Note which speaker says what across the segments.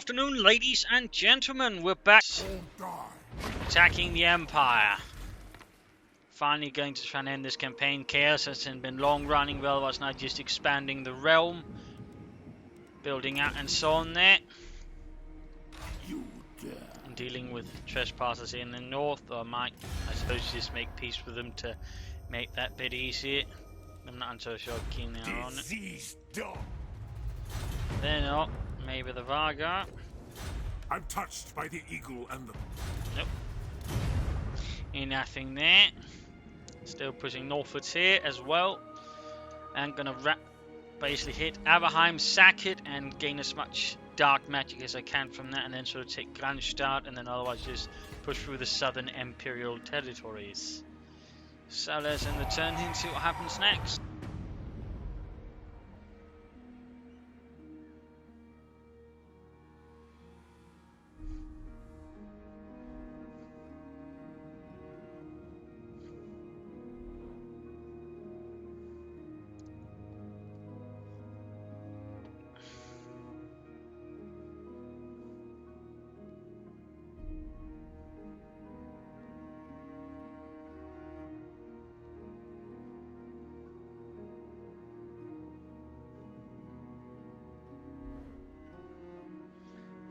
Speaker 1: afternoon, ladies and gentlemen. We're back attacking the Empire. Finally going to try and end this campaign. Chaos has been long running, well, was now just expanding the realm, building out and so on there. And dealing with trespassers in the north, or might, I suppose, just make peace with them to make that bit easier. I'm not so sure how keen they are on it. They're not. Maybe the Varga.
Speaker 2: I'm touched by the eagle and the...
Speaker 1: Nope. Ain't nothing there. Still pushing northwards here as well. And gonna basically hit Averheim, sack it, and gain as much dark magic as I can from that, and then sort of take Grandstadt, and then otherwise just push through the southern imperial territories. So let's end the turn here and see what happens next.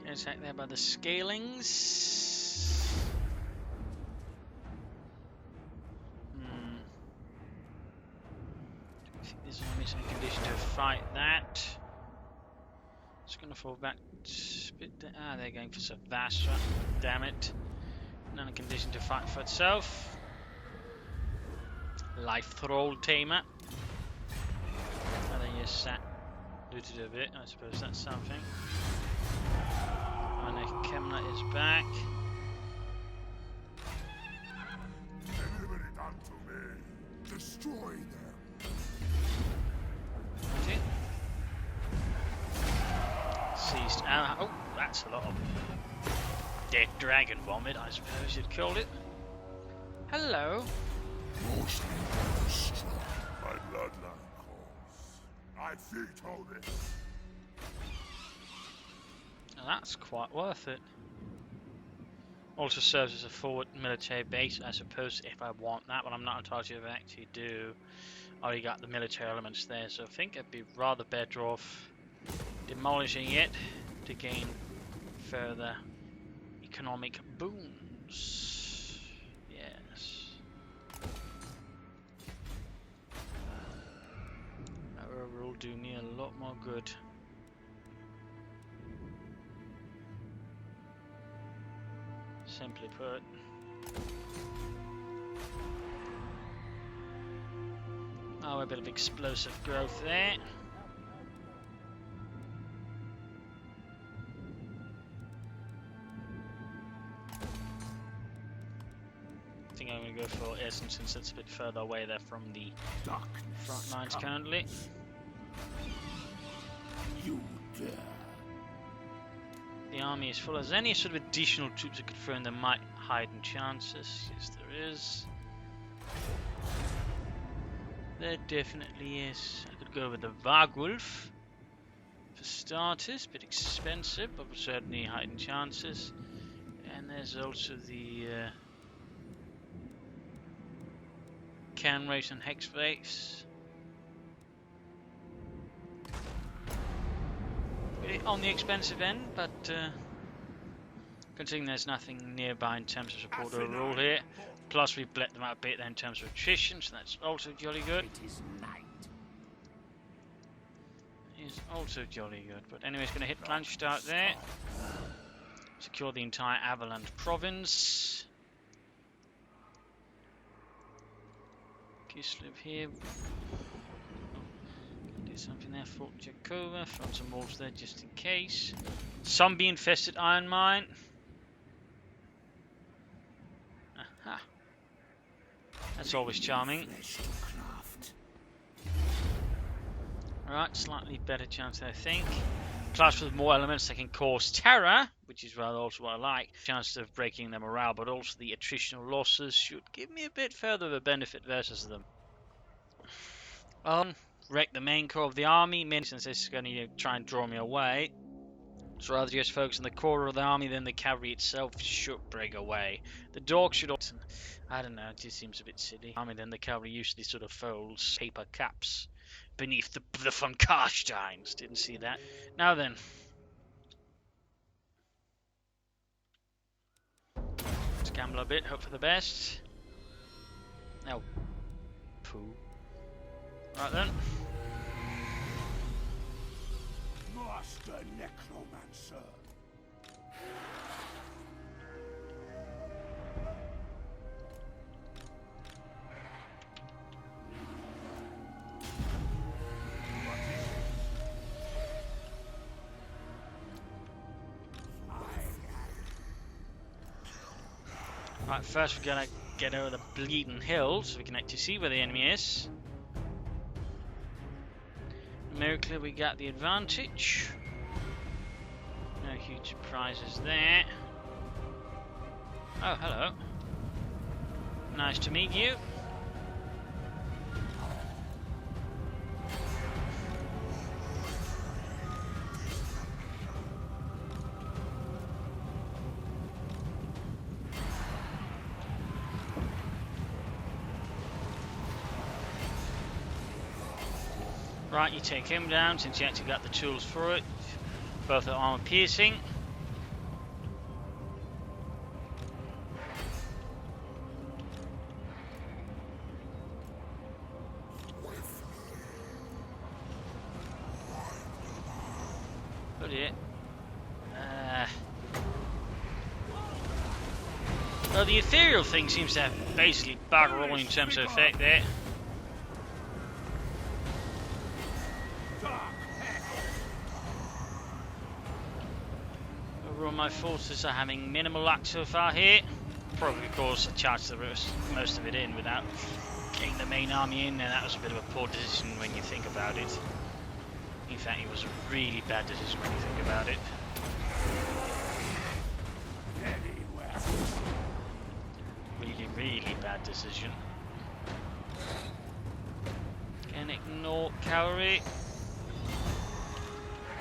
Speaker 1: Attack there by the scalings. I think there's only some condition to fight that. It's going to fall back a bit. They're going for Savastra. Damn it. Not a condition to fight for itself. Life Thrall Tamer. And then you sat looted a bit. I suppose that's something. Kemna is back.
Speaker 2: Deliver it unto me. Destroy them.
Speaker 1: Okay. Seized. Oh, that's a lot of dead dragon vomit, I suppose you'd call it. Hello.
Speaker 2: My bloodline calls. I veto this.
Speaker 1: That's quite worth it. Also serves as a forward military base, I suppose, if I want that, but I'm not entirely sure if I actually do. Already got the military elements there, so I think I'd be rather better off demolishing it to gain further economic boons. Yes. That will do me a lot more good. Simply put. Oh, a bit of explosive growth there. I think I'm going to go for Essen since it's a bit further away there from the front lines currently.
Speaker 2: You dare.
Speaker 1: The army is full. Is there any sort of additional troops that could throw in that might heighten chances? Yes, there is. There definitely is. I could go with the Vargulf for starters, bit expensive, but certainly heighten chances. And there's also the Can Race and Hex Race. On the expensive end, but considering there's nothing nearby in terms of support overall here, plus we've bled them out a bit in terms of attrition, so that's also jolly good. It is also jolly good, but anyway, it's going to hit Kleinstadt there, secure the entire Averland province. Kislev here. Something there, Fort Jakova, throw some wolves there just in case. Zombie infested iron mine. Aha. That's always charming. Alright, slightly better chance I think. Plus with more elements that can cause terror, which is rather also what I like. Chance of breaking their morale, but also the attritional losses should give me a bit further of a benefit versus them. Wreck the main core of the army, mainly since this is going to try and draw me away. So rather just focus on the core of the army, then the cavalry itself should break away. The dog should also... I don't know, it just seems a bit silly. I mean, then the cavalry usually sort of folds paper caps beneath the von Karsteins. Didn't see that. Now then. Let's gamble a bit, hope for the best. Oh. Pooh. Right then.
Speaker 2: Master Necromancer.
Speaker 1: Right, first we're gonna get over the bleeding hill so we can actually see where the enemy is. Numerically we got the advantage. No huge surprises there. Oh, hello. Nice to meet you. Right, you take him down since you actually got the tools for it. Both are armor piercing. Look at it. Well, the ethereal thing seems to have basically bugger all in terms of effect there. Overall, my forces are having minimal luck so far here. Probably because I charged most of it in without getting the main army in, and that was a bit of a poor decision when you think about it. In fact, it was a really bad decision when you think about it. Really bad decision. Can ignore cavalry.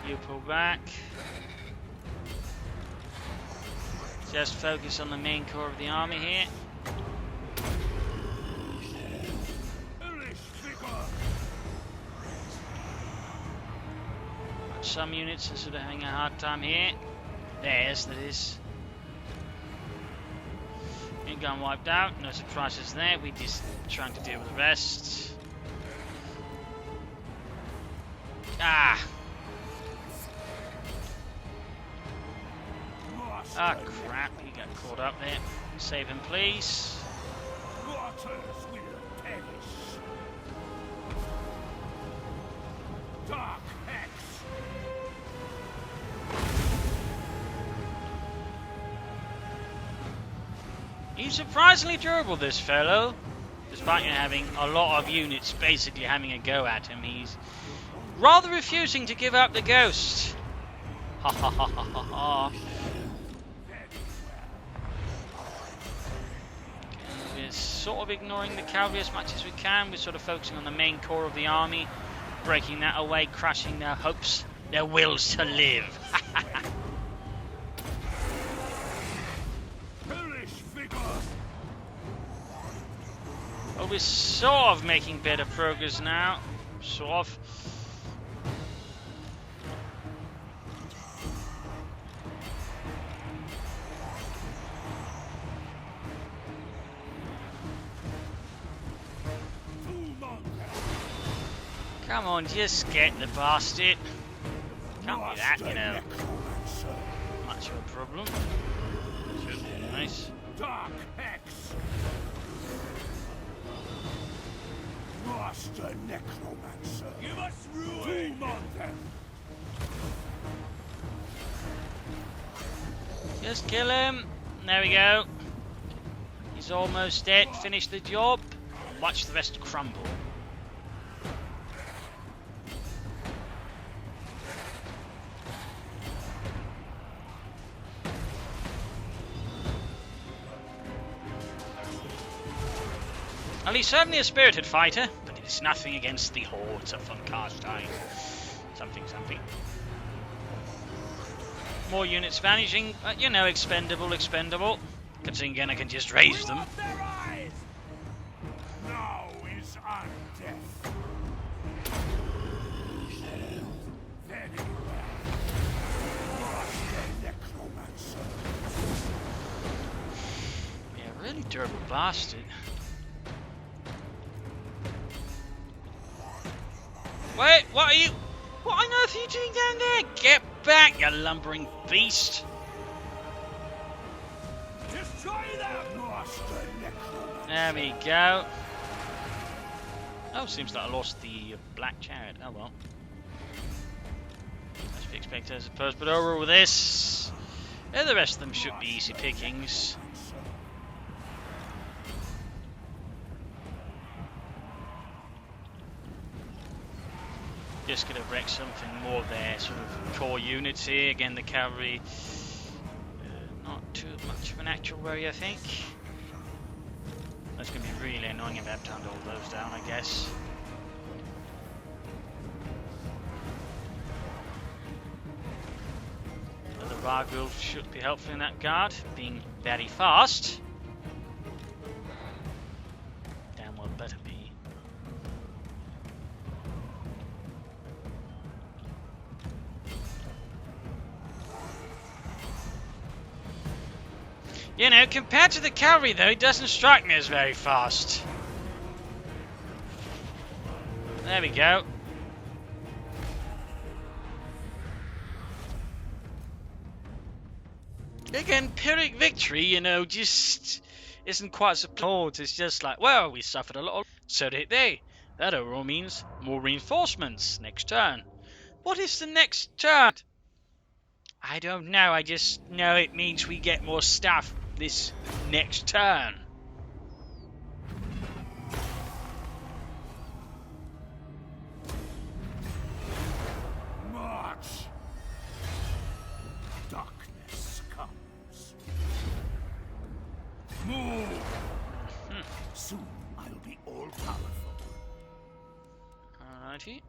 Speaker 1: You pull back. Just focus on the main core of the army here. Some units are sort of having a hard time here. Theirs, that is. Gun wiped out, no surprises there. We just trying to deal with the rest. Ah! Ah, crap, he got caught up there. Save him, please.
Speaker 2: Waters will perish. Dark Hex.
Speaker 1: He's surprisingly durable, this fellow. Despite having a lot of units basically having a go at him, he's rather refusing to give up the ghost. Ha ha ha ha ha ha. We're sort of ignoring the cavalry as much as we can. We're sort of focusing on the main core of the army, breaking that away, crushing their hopes, their wills to live. Well, we're sort of making better progress now. Sort of. Come on, just get the bastard. Can't be that, you know. Much of a problem. Should be nice.
Speaker 2: Dark Hex. Master Necromancer. Give us ruin on them.
Speaker 1: Just kill him. There we go. He's almost dead. Finish the job. Watch the rest crumble. Well, he's certainly a spirited fighter, but it is nothing against the hordes of von Karstein. Something, something. More units vanishing. You know, expendable. Considering I can just raise them.
Speaker 2: Off their eyes! Now is our death. Very well. Master Necromancer.
Speaker 1: Yeah, really durable bastard. Wait, what are you? What on earth are you doing down there? Get back, you lumbering beast!
Speaker 2: Destroy them! Master Necromancer.
Speaker 1: There we go. Oh, seems like I lost the black chariot. Oh well. As we expected, I suppose. But over with this. Yeah, the rest of them should be easy pickings. Just gonna wreck something more of their sort of core units here. Again, the cavalry, not too much of an actual worry, I think. That's gonna be really annoying if I have time to hold those down, I guess. But the Vargulf should be helpful in that guard, being very fast. Damn well better be. You know, compared to the cavalry though, it doesn't strike me as very fast. There we go. Again, Pyrrhic victory, you know, just isn't quite support. It's just like, well, we suffered a lot, so did they. That overall means more reinforcements next turn. What is the next turn? I don't know, I just know it means we get more stuff this next turn.
Speaker 2: March. Darkness comes. Move. Soon I'll be all powerful.
Speaker 1: Alrighty.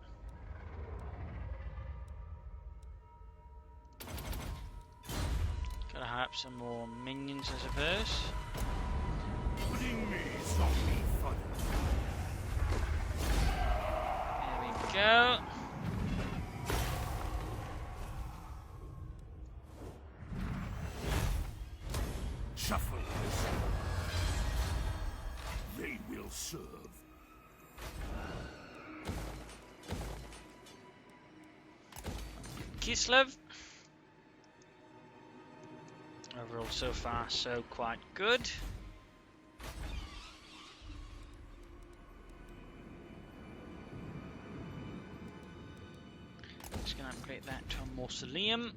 Speaker 1: Gotta hire up some more minions, I suppose.
Speaker 2: Putting me not be fun.
Speaker 1: There we go.
Speaker 2: Shuffle. They will serve.
Speaker 1: Kislev. Overall, so far, so quite good. Just gonna upgrade that to a mausoleum.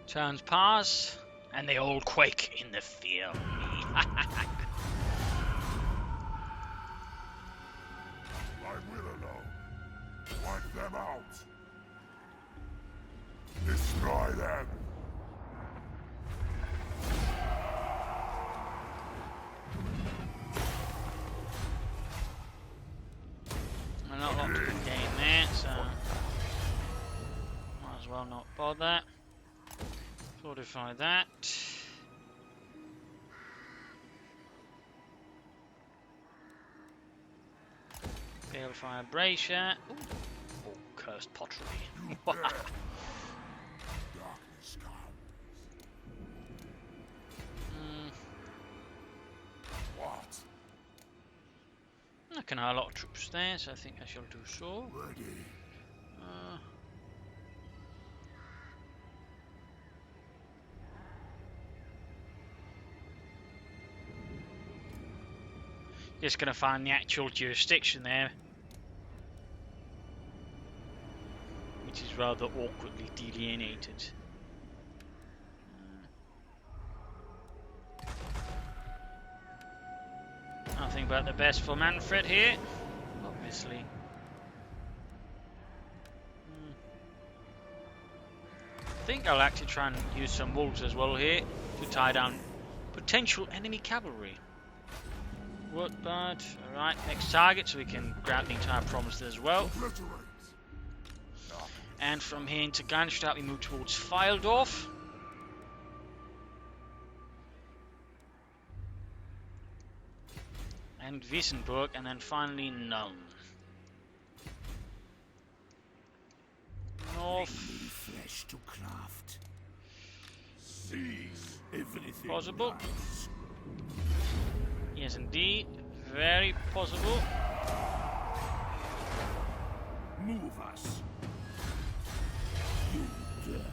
Speaker 1: Turns pass, and they all quake in the fear of me.
Speaker 2: I will alone. Wipe them out. Destroy them.
Speaker 1: I'm not locked in the game there, so might as well not bother. Fortify that. Balefire Bracer. Ooh. Oh, cursed pottery.
Speaker 2: Darkness comes. What?
Speaker 1: I can hire a lot of troops there, so I think I shall do so.
Speaker 2: Ready.
Speaker 1: Just gonna find the actual jurisdiction there. which is rather awkwardly delineated. Nothing but the best for Manfred here, obviously. I think I'll actually try and use some wolves as well here to tie down potential enemy cavalry. What bad? Alright, next target, so we can grab the entire province as well. And from here into Ganstadt we move towards Feildorf. And Wissenburg, and then finally Nuln. North.
Speaker 2: Flesh to craft. Seize everything.
Speaker 1: Possible. Yes, indeed. Very possible.
Speaker 2: Move us. You dare.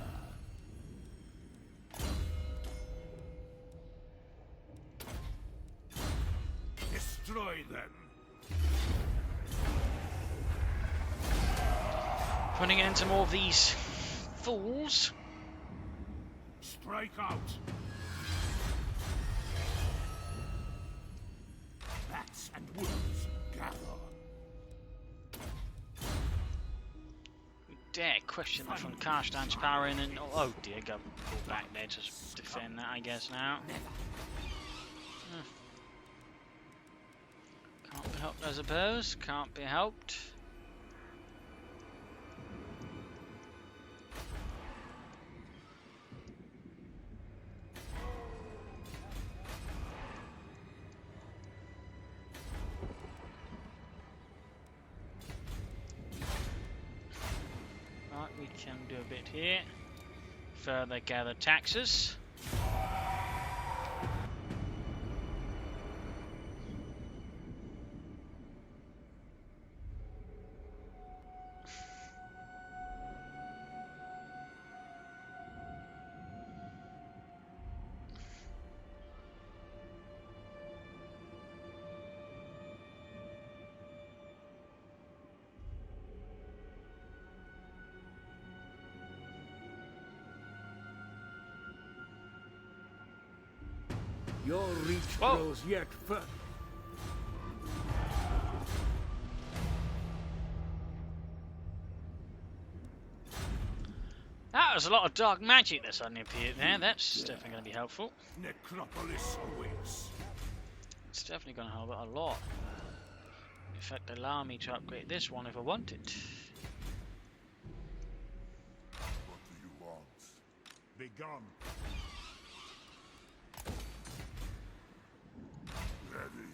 Speaker 2: Destroy them.
Speaker 1: Running into more of these fools.
Speaker 2: Strike out. Bats and wolves gather.
Speaker 1: We dare question that from Karstein's power in, and oh dear, go back there to defend that, I guess now. Can't be helped, I suppose. Can't be helped. Right, we can do a bit here. Further gather taxes.
Speaker 2: Your reach grows yet further.
Speaker 1: That was a lot of dark magic that suddenly appeared there. That's definitely going to be helpful.
Speaker 2: Necropolis awaits.
Speaker 1: It's definitely going to help out a lot. In fact, allow me to upgrade this one if I want it.
Speaker 2: What do you want? Begun. Ready.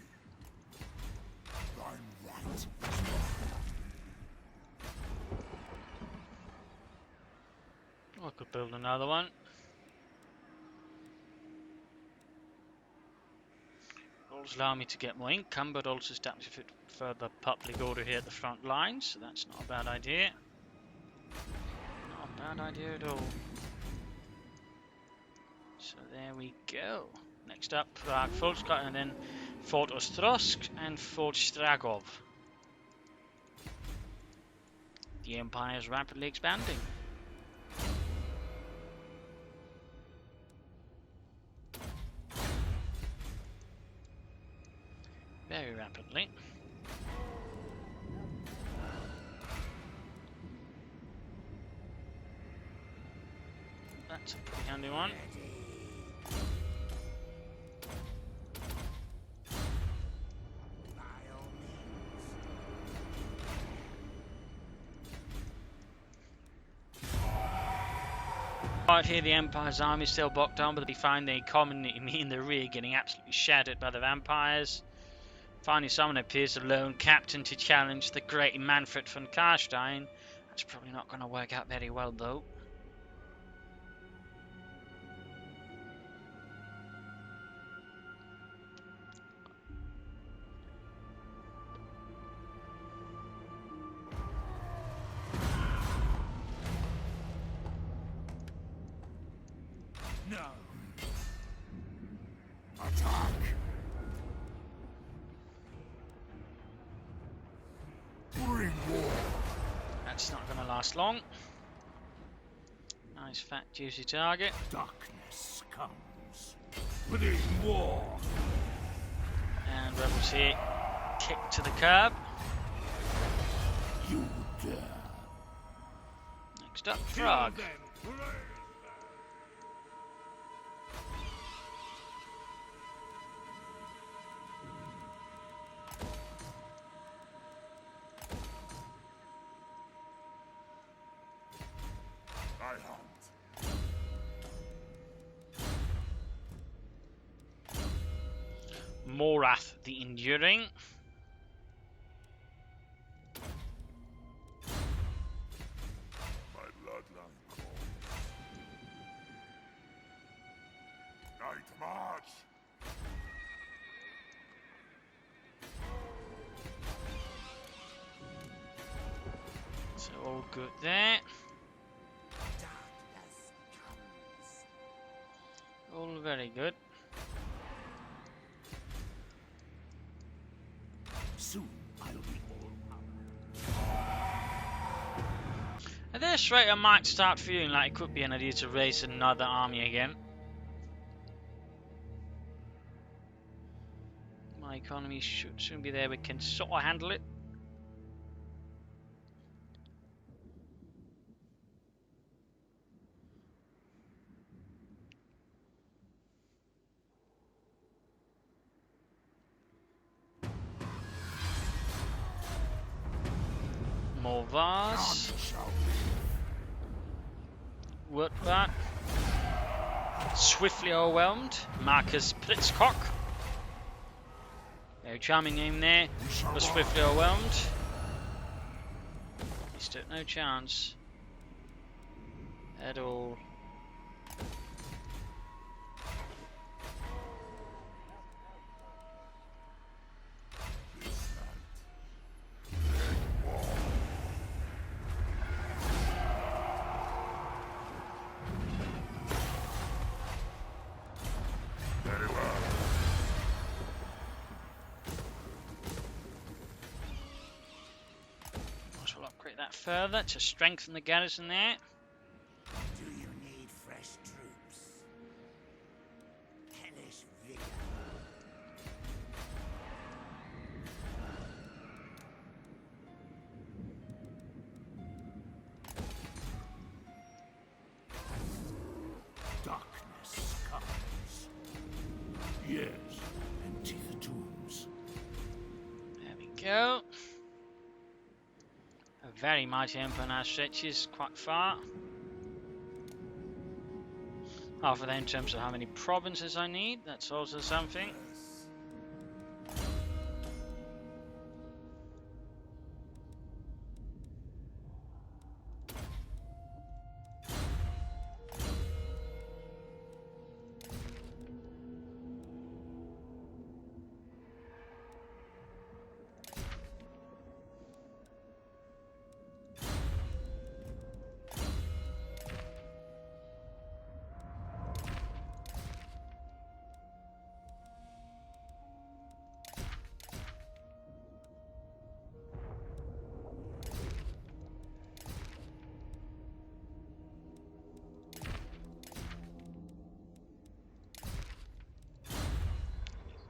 Speaker 2: I'm right.
Speaker 1: I could build another one. Also allow me to get more income, but also establish a further public order here at the front lines, so that's not a bad idea. Not a bad idea at all. So there we go. Next up, Prague Volkskrone, and then Fort Ostrosk and Fort Stragov. The empire is rapidly expanding. Very rapidly. That's a pretty handy one. Right here, the Empire's army is still bogged down, but they find they commonly me in the rear, getting absolutely shattered by the vampires. Finally, someone appears, a lone captain, to challenge the great Manfred von Karstein. That's probably not going to work out very well, though.
Speaker 2: No. Attack. Bring war.
Speaker 1: That's not going to last long. Nice fat juicy target.
Speaker 2: Darkness comes. Within war.
Speaker 1: And rebels here. Kick to the curb.
Speaker 2: You dare.
Speaker 1: Next up, Frog.
Speaker 2: I hunt.
Speaker 1: Morath the Enduring.
Speaker 2: My bloodline calls. Night march.
Speaker 1: So all good there.
Speaker 3: Darkness comes.
Speaker 1: All very good.
Speaker 2: Soon I'll be all
Speaker 1: At this rate, I might start feeling like it could be an idea to raise another army again. My economy should soon be there. We can sort of handle it. More vase. Work that. Swiftly overwhelmed. Marcus Pritzcock. Very charming name there. But swiftly overwhelmed. He stood no chance. At all.
Speaker 2: Very well.
Speaker 1: We'll upgrade that further to strengthen the garrison there.
Speaker 3: Do you need fresh troops? Hellish vigor.
Speaker 2: Darkness comes. Yes, empty the tombs.
Speaker 1: There we go. A very mighty empire now stretches quite far. Half of that in terms of how many provinces I need, that's also something.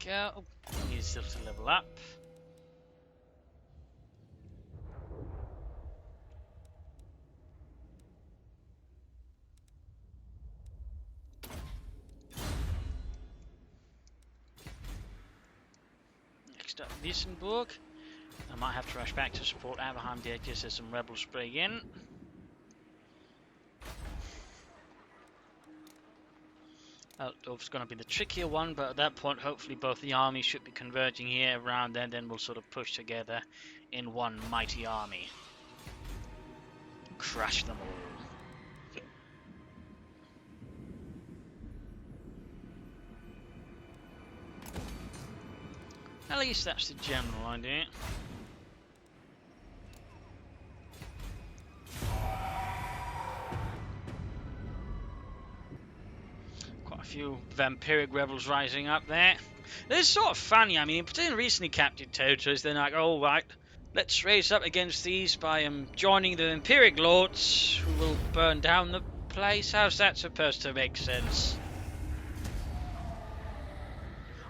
Speaker 1: Go. Need still to level up. Next up, Wissenburg. I might have to rush back to support Aberheim there just as some rebels spray in. Altdorf's going to be the trickier one, but at that point hopefully both the armies should be converging here around then we'll sort of push together in one mighty army. Crush them all. At least that's the general idea. Few vampiric rebels rising up there. It's sort of funny, I mean, particularly recently captured territories, they're like, oh right, let's raise up against these by joining the vampiric lords who will burn down the place? How's that supposed to make sense?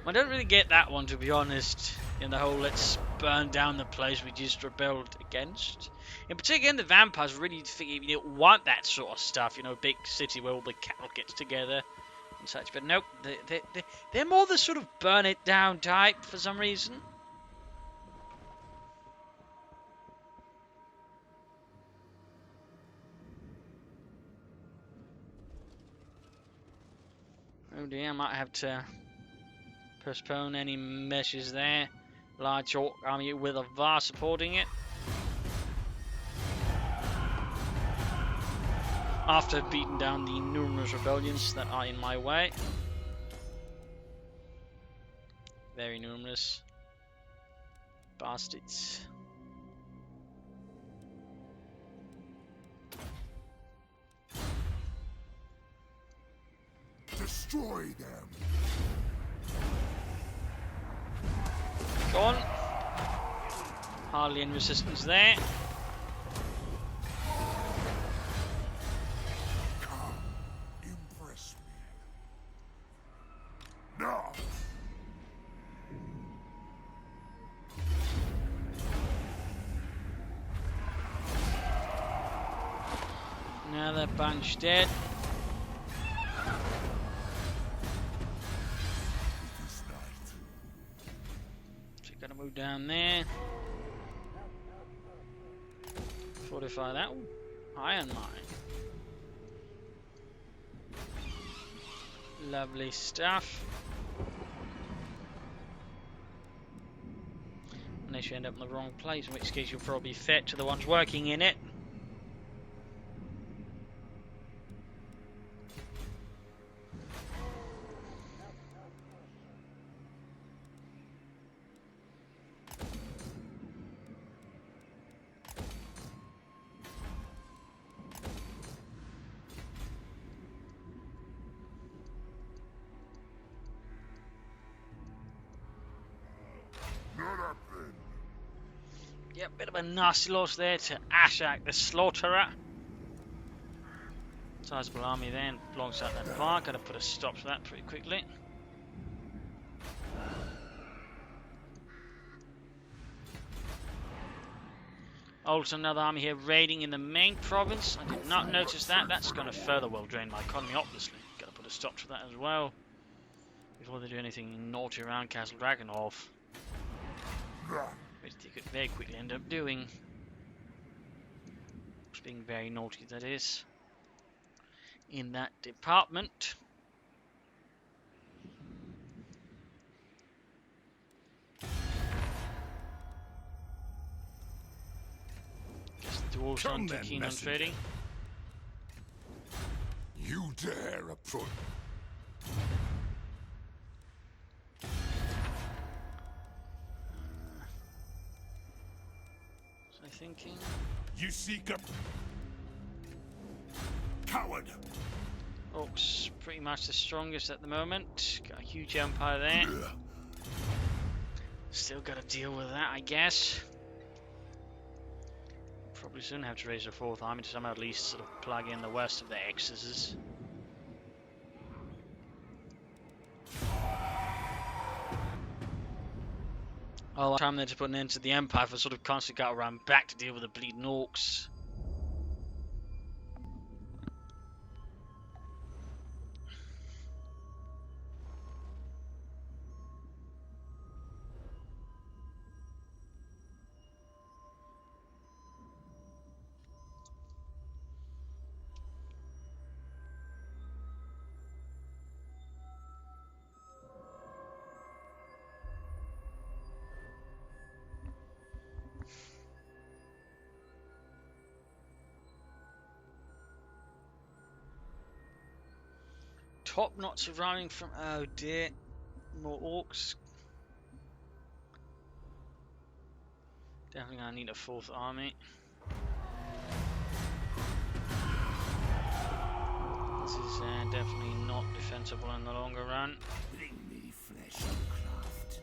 Speaker 1: I don't really get that one, to be honest, in the whole let's burn down the place we just rebelled against. In particular, the vampires really didn't want that sort of stuff, you know, big city where all the cattle gets together and such. But nope, they're more the sort of burn it down type for some reason. Oh dear, I might have to postpone any measures there. Large orc army with a VAR supporting it. After beating down the numerous rebellions that are in my way. Very numerous. Bastards.
Speaker 2: Destroy them.
Speaker 1: Go on. Hardly any resistance there.
Speaker 2: Come, impress me. No.
Speaker 1: Another bunch dead. Gotta move down there. Fortify that. Ooh, iron mine. Lovely stuff. Unless you end up in the wrong place, in which case you'll probably be fed to the ones working in it. Yep, bit of a nasty loss there to Ashak the Slaughterer. Sizable army then alongside that bar. Gotta put a stop to that pretty quickly. Also another army here raiding in the main province. I did not notice that. That's going to further well drain my economy, obviously. Gotta put a stop to that as well. Before they do anything naughty around Castle Dragonhof. Which they could very quickly end up doing. Just being very naughty, that is. In that department. Guess the dwarves aren't too keen on trading.
Speaker 2: You dare approach.
Speaker 1: Thinking.
Speaker 2: You seek a coward.
Speaker 1: Orcs pretty much the strongest at the moment. Got a huge empire there. Still got to deal with that, I guess. Probably soon have to raise a fourth army to somehow at least sort of plug in the worst of the excesses. All the time then to put an end to the Empire for sort of constantly got around back to deal with the bleeding orcs. Top not surviving from, oh dear, more orcs. Definitely gonna need a fourth army. This is definitely not defensible in the longer run.
Speaker 3: Bring me flesh to craft.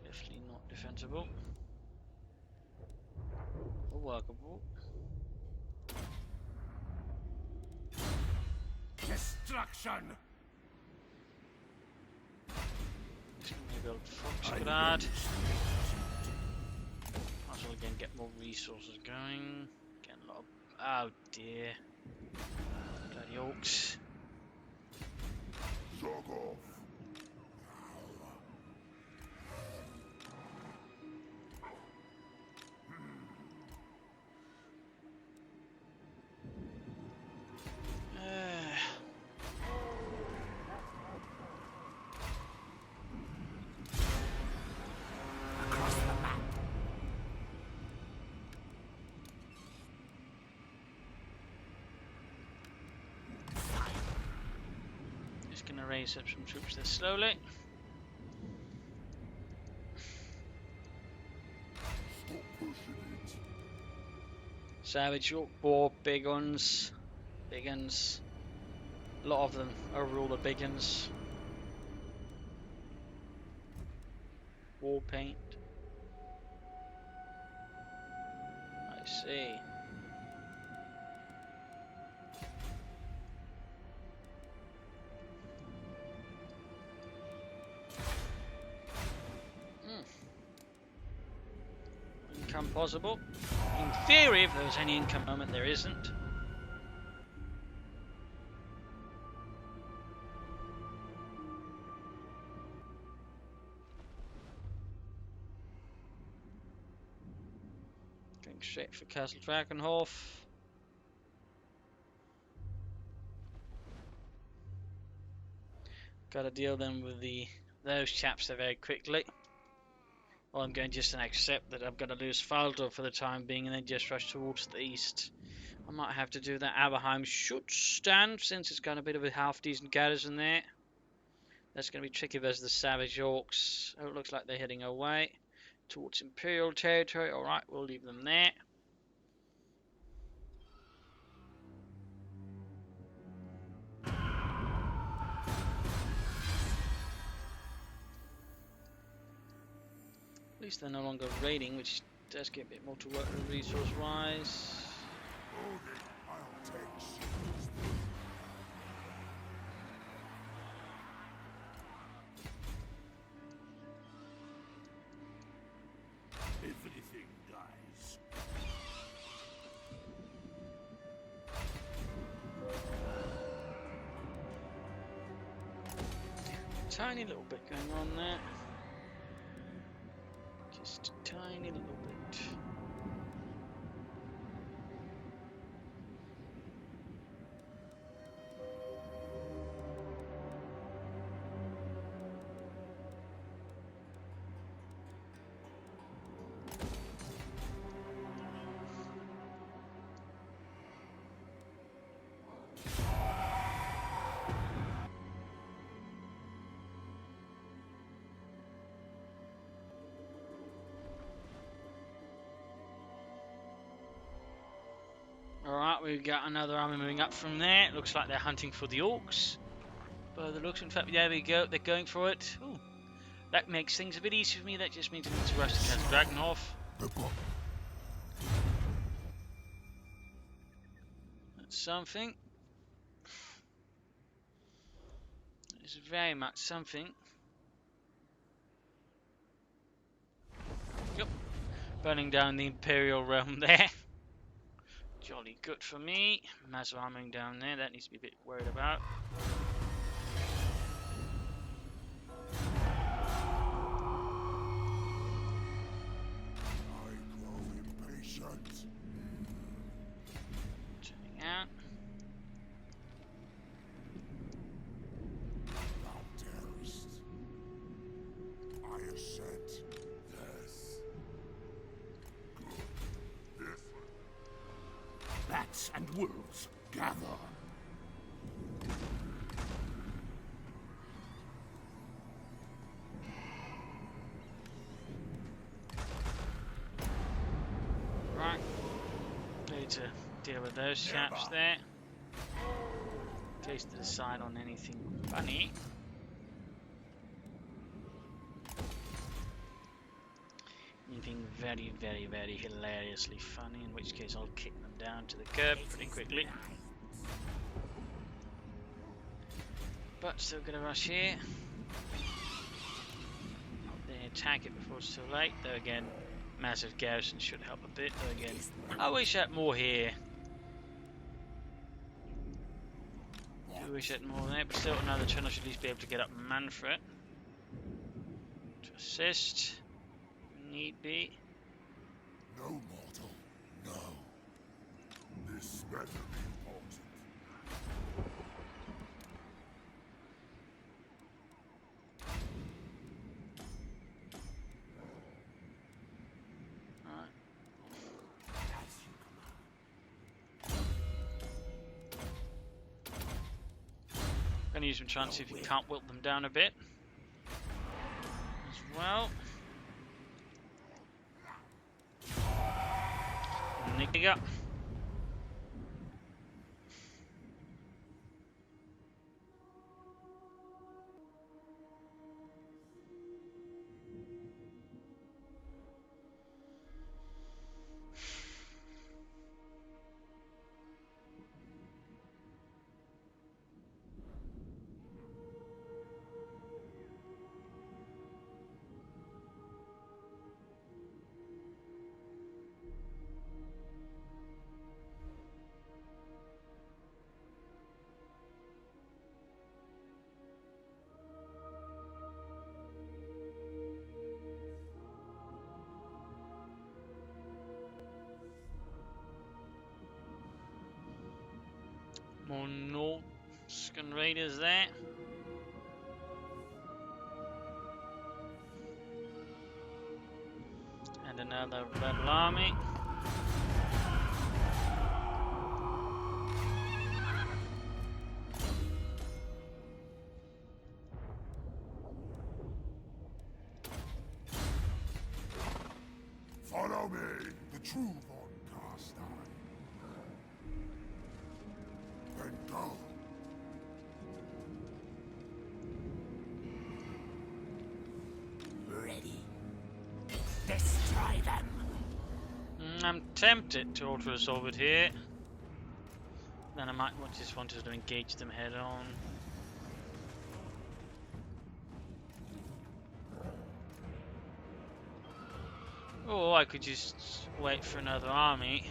Speaker 1: Definitely not defensible. Or workable.
Speaker 2: destruction.
Speaker 1: Maybe I'll Foxgrad. Might as well again get more resources going. Get a lot of. Oh dear. Bloody orcs.
Speaker 2: Zog off.
Speaker 1: Just gonna raise up some troops there slowly.
Speaker 2: Stop pushing it.
Speaker 1: Savage York Boar, big uns. Big uns. A lot of them overall the big uns. War paint. I see. Income possible. In theory, if there was any income moment, there isn't. Going straight for Castle Drakenhof. Got to deal then with those chaps there very quickly. Or I'm going just to accept that I'm going to lose Faldor for the time being and then just rush towards the east. I might have to do that. Aberheim should stand since it's got a bit of a half-decent garrison there. That's going to be tricky versus the Savage Orcs. Oh, it looks like they're heading away towards Imperial territory. Alright, we'll leave them there. At least they're no longer raiding, which does get a bit more to work with resource-wise.
Speaker 2: Hold it. I'll take shit. Everything dies.
Speaker 1: Tiny little bit going on there. Just a tiny little bit. Alright, we've got another army moving up from there. It looks like they're hunting for the orcs. By the looks, in fact, there we go. They're going for it. Ooh, that makes things a bit easier for me. That just means I need to rush to Castle Drakenhof. That's something. It's very much something. Yep. Burning down the Imperial realm there. Jolly good for me. Massive arming down there, that needs to be a bit worried about.
Speaker 2: I grow impatient.
Speaker 1: Turning out.
Speaker 2: Thou darest. I assent. Yes. Good. Yes. Bats and wolves, gather.
Speaker 1: Right. Need to deal with those chaps there. In case they decide on anything funny. Anything very, very, very hilariously funny, in which case I'll kick them down to the curb pretty quickly. But still gonna rush here. They attack it before it's too late. Though again, massive garrison should help a bit. Though again, I wish I had more here. I wish I had more there, but still another turn I should at least be able to get up Manfred. To assist. Need be.
Speaker 2: No mortal, no. This better be important.
Speaker 1: Alright. Gonna use some chance see if you can't wilt them down a bit. As well. Nicking up. More Norscan raiders there. And another rebel army.
Speaker 2: Follow me, the true Propagandacaster. Then go.
Speaker 3: Ready. Destroy them.
Speaker 1: I'm tempted to auto-resolve it here. Then I might just want to engage them head on. Or I could just wait for another army.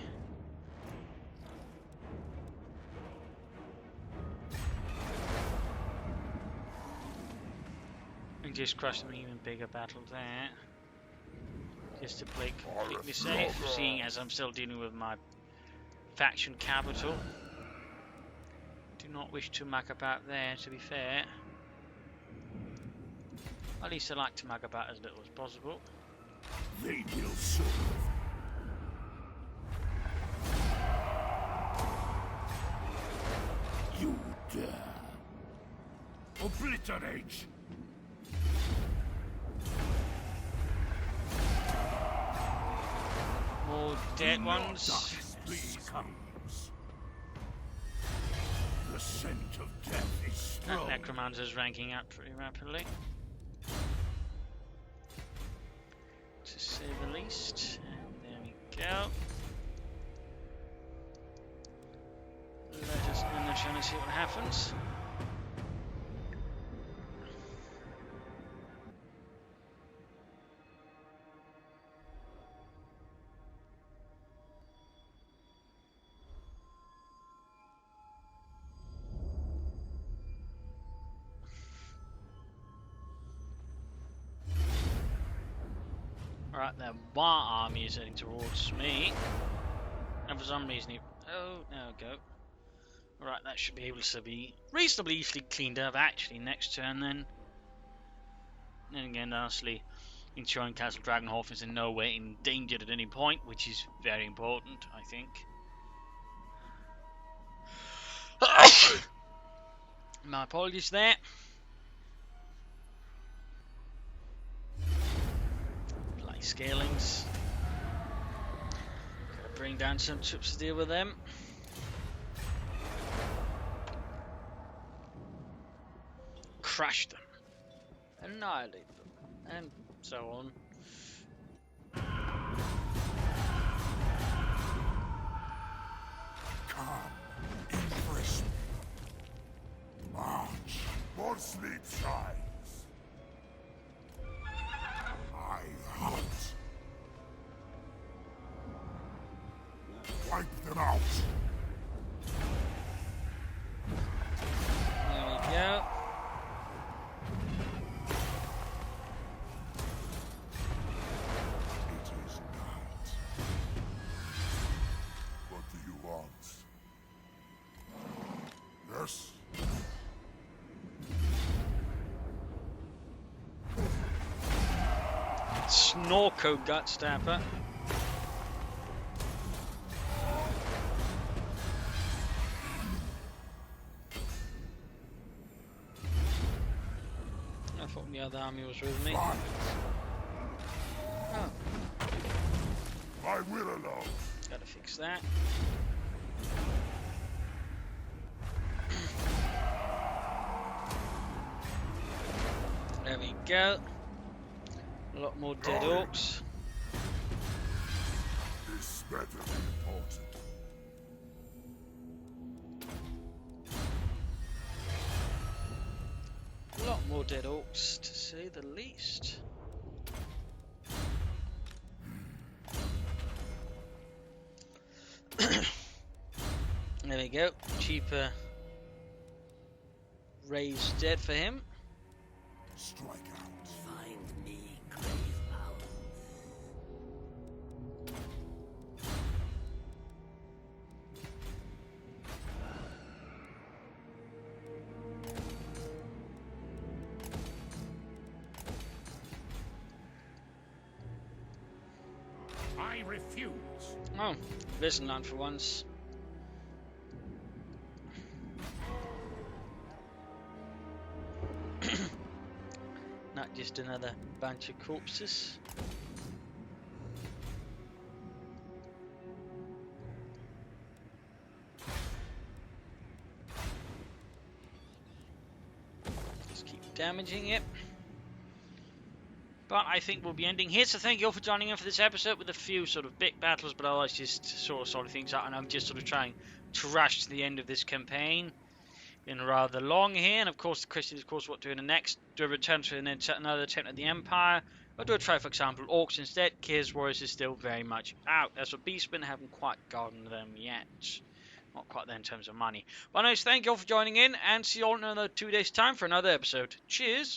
Speaker 1: And just crush them in an even bigger battle there. Just to play completely safe, seeing as I'm still dealing with my faction capital. Do not wish to muck about there, to be fair. At least I like to muck about as little as possible.
Speaker 2: They will serve. You dare. Obliterate.
Speaker 1: More dead ones.
Speaker 2: Please comes. The scent of death is
Speaker 1: That
Speaker 2: strong.
Speaker 1: necromancer's ranking up pretty rapidly, to say the least. And there we go. Let us end the turn and see what happens. Alright, then one army is heading towards me. And for some reason he... Oh, there we go. Alright, that should be able to be reasonably easily cleaned up actually next turn then. And again, honestly, ensuring Castle Dragonhof is in no way endangered at any point, which is very important, I think. My apologies there. Scalings. Gotta bring down some troops to deal with them. Crush them. Annihilate them. And so on.
Speaker 2: Come, impress me. March. its size. I hunt. Wipe them out.
Speaker 1: There we go.
Speaker 2: It is night. What do you want? Yes?
Speaker 1: Snorko gut stabber. I thought the other army was with me.
Speaker 2: Right.
Speaker 1: Oh,
Speaker 2: I will alone.
Speaker 1: gotta fix that. There we go. A lot more dead orcs.
Speaker 2: This better be important.
Speaker 1: A lot more dead orcs, to say the least. There we go. Cheaper raised dead for him.
Speaker 2: Strike out.
Speaker 3: Find me, grave mound.
Speaker 2: I refuse.
Speaker 1: Oh, listen, none for once. Not just another bunch of corpses. Just keep damaging it. But I think we'll be ending here, so thank you all for joining in for this episode with a few sort of big battles, but otherwise just sort of sorting things out, and I'm just sort of trying to rush to the end of this campaign. Been rather long here, and of course the question is, of course, what do in the next? Do a return to another attempt at the Empire, or do I try, for example, Orcs instead? Chaos Warriors is still very much out. As for Beastmen, haven't quite gotten them yet. Not quite there in terms of money. But anyways, thank you all for joining in, and see you all in another 2 days' time for another episode. Cheers!